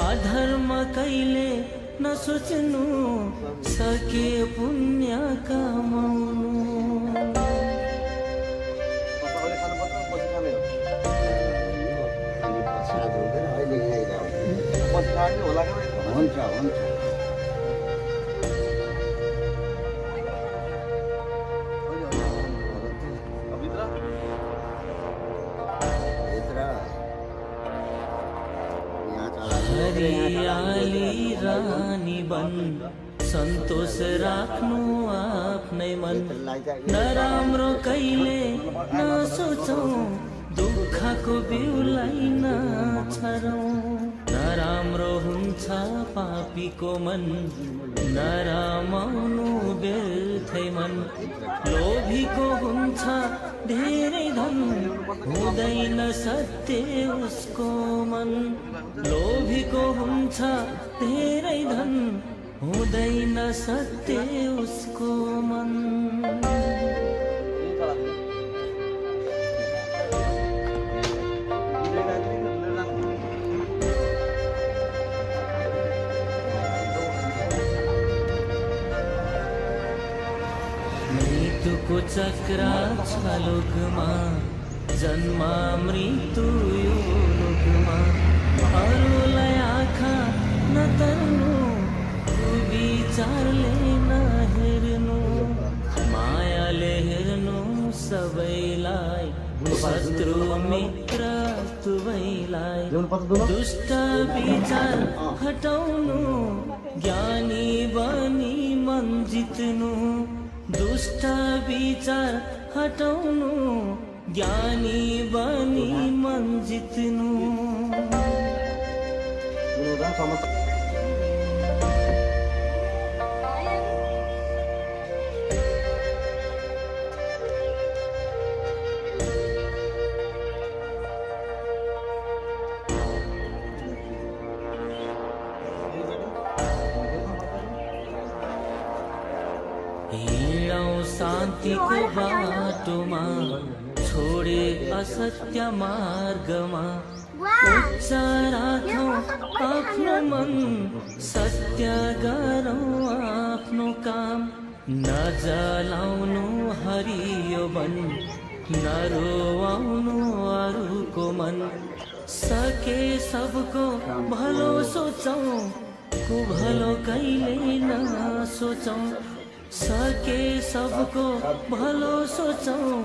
अधर्म कहिले नसोच्नु सके पुण्य कमाउनु हुन्छ हुन्छ हरियाली रानी बन सन्तोष राख्नु आफ्नै मन नराम्रो कहिले नसोचौँ दुःखको बिउलाई नछरौँ नराम्रो हुन्छ पापीको मन नरामाउनु व्यर्थै मन लोभीको हुन्छ धेरै धन हुँदैन सत्य उसको मन लोभीको हुन्छ धेरै धन हुँदैन सत्य उसको मन मृत्युको चक्र छ लोकमा जन्म मृत्यु यो लोकमा अरूलाई आँखा नतर्नु विचारले नहेर्नु मायाले हेर्नु सबैलाई शत्रु मित्र दुवैलाई दुष्ट विचार हटाउनु ज्ञानी बनी मन जित्नु दुष्ट विचार हटाउनु ज्ञानी बनी मन जित्नु हिँडौँ शान्तिको बाटोमा छोडे असत्य मार्गमा उच्च राखौँ आफ्नो मन सत्य गरौँ आफ्नो काम नजलाउनु हरियो वन नरोआउनु अरूको मन सके सबको भलो सोचौँ कुभलो कहिले नसोचौँ सके सबको भलो सोचौँ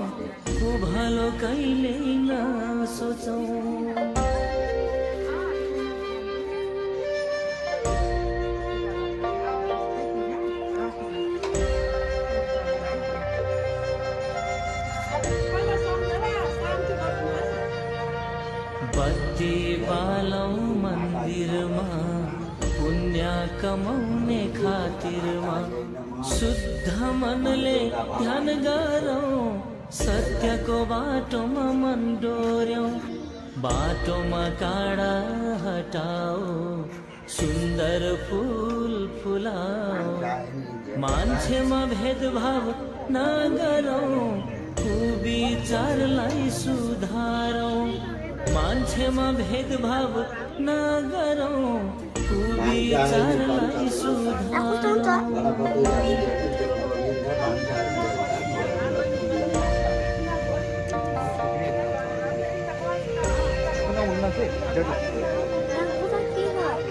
कुभलो कहिले नसोचौँ बत्ती बालौँ मन्दिरमा पुण्य कमाउने खातिरमा शुद्ध मनले ध्यान गरौँ सत्यको बाटोमा मन डोर्यौँ बाटोमा काँडा हटाऊ सुन्दर फूल फुलाऊ मान्छेमा भेदभाव नगरौँ कुविचारलाई सुधारौँ मान्छेमा भेदभाव नगरौँ कुविचारलाई सुधारौँ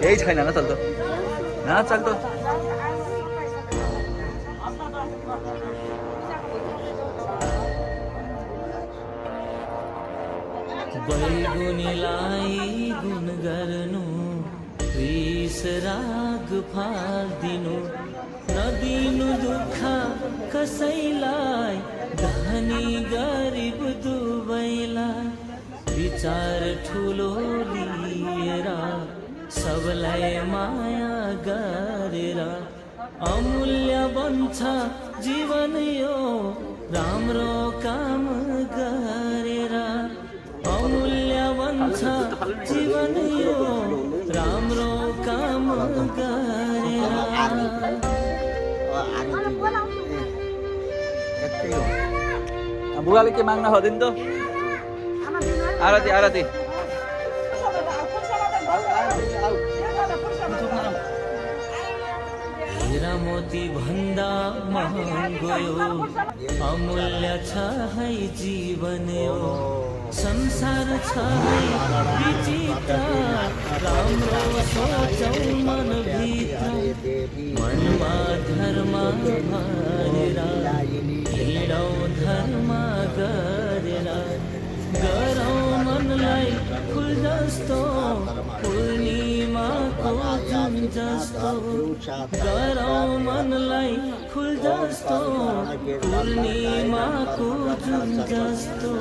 केही छैन न चल्दो न चल्दो बैगुनीलाई गुण गर्नु रिस राग फाल्दिनु नदिनु दुःख कसैलाई धनी गरिब दुवैलाई विचार ठुलो लिएर सबलाई माया गरेर अमूल्य बन्छ जीवन यो राम्रो काम गरेर अमूल्य बन्छ जीवन यो राम्रो काम गरेर बुवाले के माग्न खोज्यो नि त आरती आरती मोती भन्दा महँगो यो अमूल्य छ है जीवन यो संसार छ है विचित्र राम्रो सोचौ मनभित्र मनमा धर्म भरेर हिँडौ धर्म गरेर गरौँ मनलाई फुल जस्तो पूर्णिमाको जुन जस्तो गरौँ मनलाई फुल जस्तो पूर्णिमाको जुन जस्तो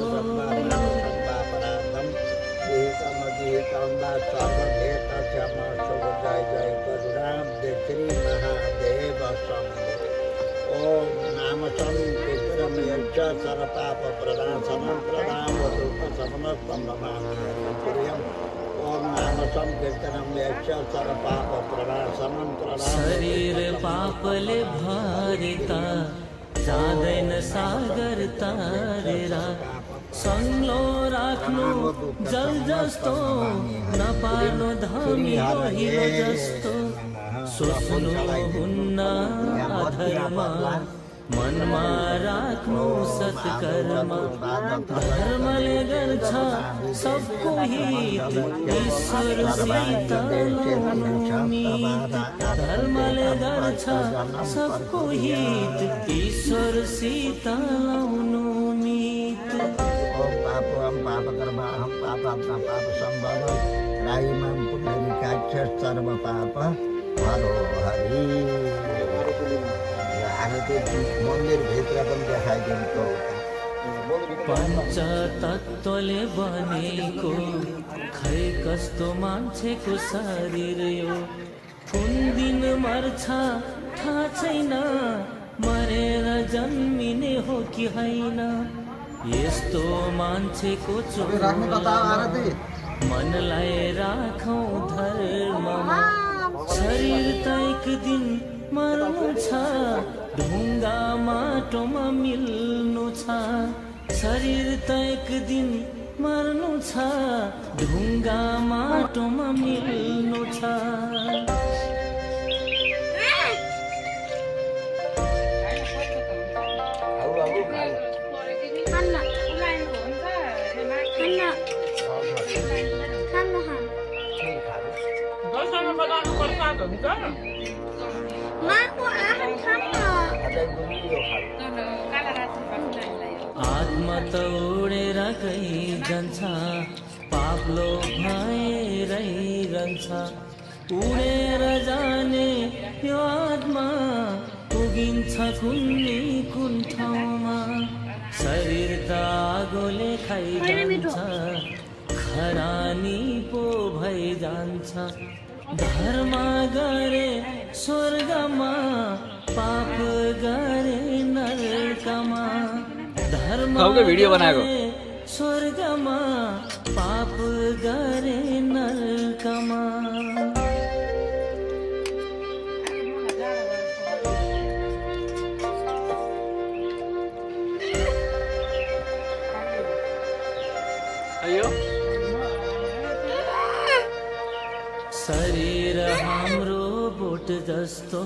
ओम नाम संकीर्तनम यच्च सर्वपाप प्रणाशनं प्रणामोदुःखशमनं नमाम्यहरिं ओम नाम संकीर्तनम यच्च सर्वपाप प्रणाशनं शरीर पापले भरिता जाँदैन सागर तारेर सङ्लो राख्नु जल जस्तो नपार्नु धमी हिरो जस्तो सोच्नु हुन्न अधर्म मनमा राख्नु सत्कर्म धर्मले गर्छ सबको हित ईश्वरसित धर्मले गर्छ सबको हित ईश्वरसित लाउनु मित ओम पापं पापकर्माहं पापात्मा पापसम्भवं रायिमां पुण्डरीकाक्ष सर्वपाप हरो हरि मन्दिर भित्र पनि देखाइदिएको पञ्चतत्त्वले बनेको खै कस्तो मान्छेको शरीर यो कुन दिन मर्छ थाहा छैन मरेर जन्मिने हो कि होइन यस्तो मान्छेको चोला मनलाई राखौँ धर्ममा शरीर त एक दिन मर्नु छ ढुङ्गा माटोमा मिल्नु छ शरीर त एक दिन मर्नु छ ढुङ्गा माटोमा मिल्नु छ आत्मा त उडेर गई जान्छ पाप्लो भएरै रहन्छ उडेर जाने यो आत्मा पुगिन्छ कुन ठाउँमा शरीर त आगोले खाइजान्छ खरानी पो भइजान्छ धर्म गरे स्वर्गमा पाप गरे नरकमा धर्म भिडियो बनाएको स्वर्गमा पाप गरे नरकमा शरीर हाम्रो बोट जस्तो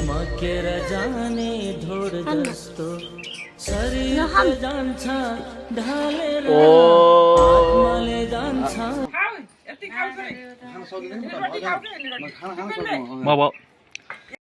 मकेर जाने ढोड जस्तो शरीर जान्छ ढालेर आत्माले जान्छ म